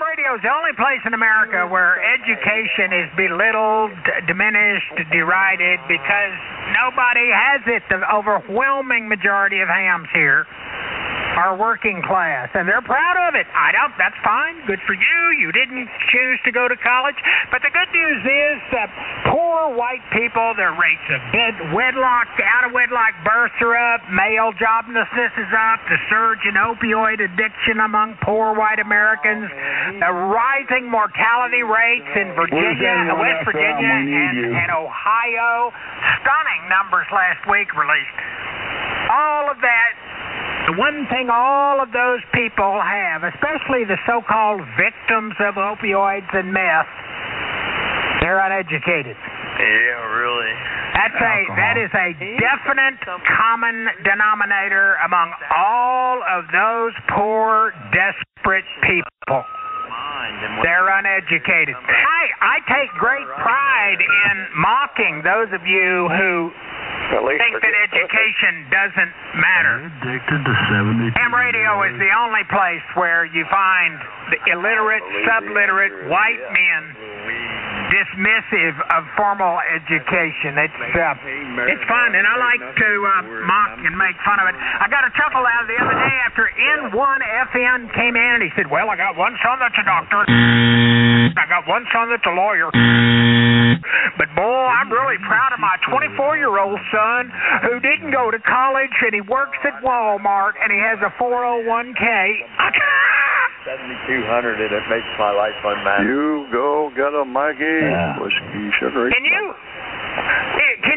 radio is the only place in America where education is belittled, diminished, derided, because nobody has it. The overwhelming majority of hams here are working class, and they're proud of it. That's fine. Good for you. You didn't choose to go to college. But the good news is that poor white people, their rates of out-of-wedlock births are up, male joblessness is up, the surge in opioid addiction among poor white Americans, the rising mortality rates in Virginia, West Virginia, and Ohio. Stunning numbers last week released. All of that. The one thing all of those people have, especially the so-called victims of opioids and meth, they're uneducated. Yeah, really. That is a definite common denominator among all of those poor, desperate people. They're uneducated. I take great pride in mocking those of you who think that education doesn't matter. Addicted to 70. Ham radio is the only place where you find the illiterate, subliterate white men dismissive of formal education. It's fun, and I like to mock and make fun of it. I got a chuckle out the other day after N1FN came in, and he said, well, I got one son that's a doctor. I got one son that's a lawyer. But, boy, I'm really proud of my 24-year-old son who didn't go to college, and he works at Walmart, and he has a 401k. 7,200 and it makes my life unmanageable. You go get a Maggie whiskey sugar. Can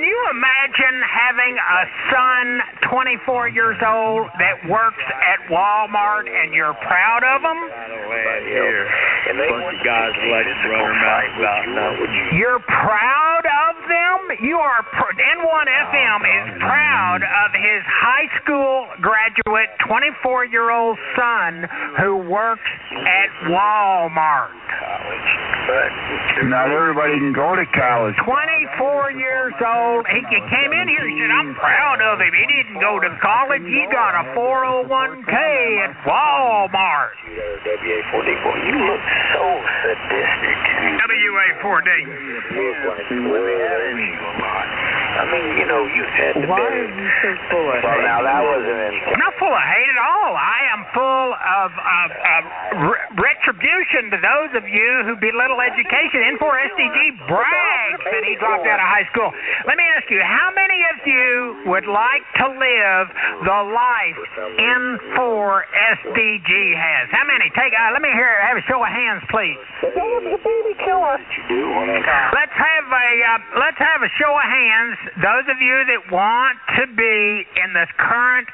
you imagine having a son, 24 years old, that works at Walmart and you're proud of him? A bunch of guys like to run their mouth about You're proud of them? You are. N1FM is proud of his high school graduate, 24-year-old son who works at Walmart. Not everybody can go to college. 24 years old. He came in here. He said, I'm proud of him. He didn't go to college. He got a 401k at Walmart. WA4D, boy, you look so sadistic. WA4D. I mean, you know, you had to. Why are you so full of hate? Well, now that wasn't it. I'm not full of hate at all. I am full of retribution to those of you who belittle education. N4SDG brags that he dropped out of high school. Let me ask you, how many of you would like to live the life N4SDG has? How many? Let me have a show of hands, please. Baby killer. Let's have a show of hands. Those of you that want to be in this current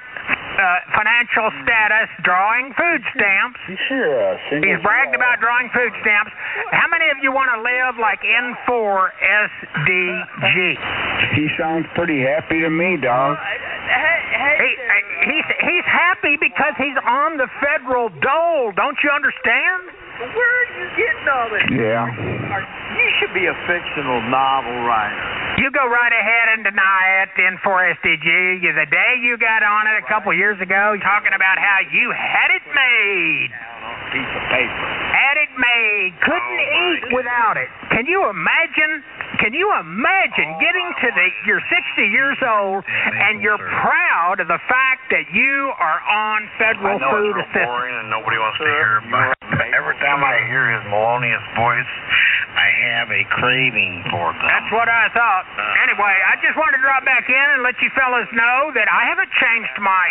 financial status, drawing food stamps. He's bragged about drawing food stamps. How many of you want to live like N4SDG? He sounds pretty happy to me, dog. He's happy because he's on the federal dole. Don't you understand? Where are you getting all this? Yeah. You should be a fictional novel writer. You go right ahead and deny it, N4SDG. The day you got on it a couple years ago, talking about how you had it made. Piece of paper. Had it made. Couldn't eat without it. Can you imagine getting to you're 60 years old and you're proud of the fact that you are on federal food assistance? Boring and nobody wants to hear about it. Every time I hear his melodious voice, I have a craving for them. That's what I thought. Anyway, I just wanted to drop back in and let you fellas know that I haven't changed my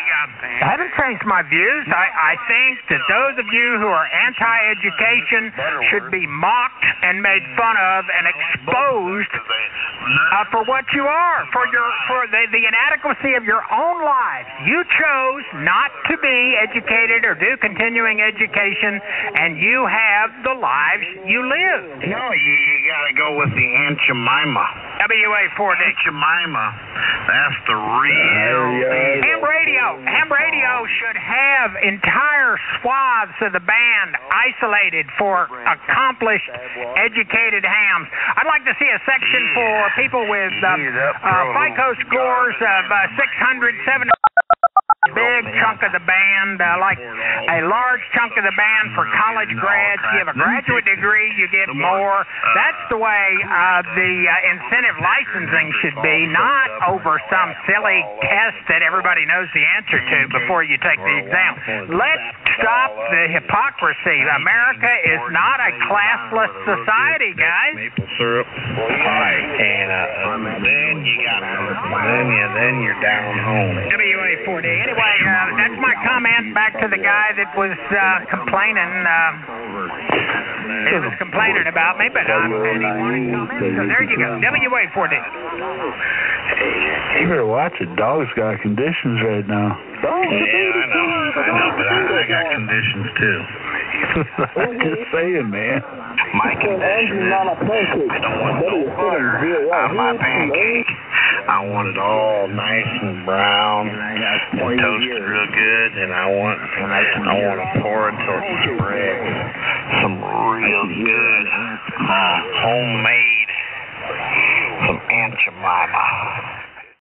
views. I think that those of you who are anti-education should be mocked and made fun of and exposed for what you are, for the inadequacy of your own lives. You chose not to be educated or do continuing education, and you have the lives you live. No, you gotta go with the Aunt Jemima. WA4D. Aunt Jemima. That's the real deal. Ham radio should have entire swaths of the band isolated for accomplished, educated hams. I'd like to see a section for people with FICO scores of 600, 700. big chunk of the band, like a large chunk of the band for college grads. You have a graduate degree, you get more. That's the way the incentive licensing should be, not over some silly test that everybody knows the answer to before you take the exam. Let's stop the hypocrisy. America is not a classless society, guys. Maple syrup. Right. And then you got then you're down home. WA4D. Anyway, that's my comment back to the guy that was complaining. He was complaining about me, but and he wanted comments. So there you go. WA4D. You better watch it. Dog's got conditions right now. Yeah, I know, but I got conditions too. I'm just saying, man. My condition is I don't want no butter on my pancake. I want it all nice and brown and toasted real good, and I want to pour it till it spreads. Some real good homemade, some Aunt Jemima.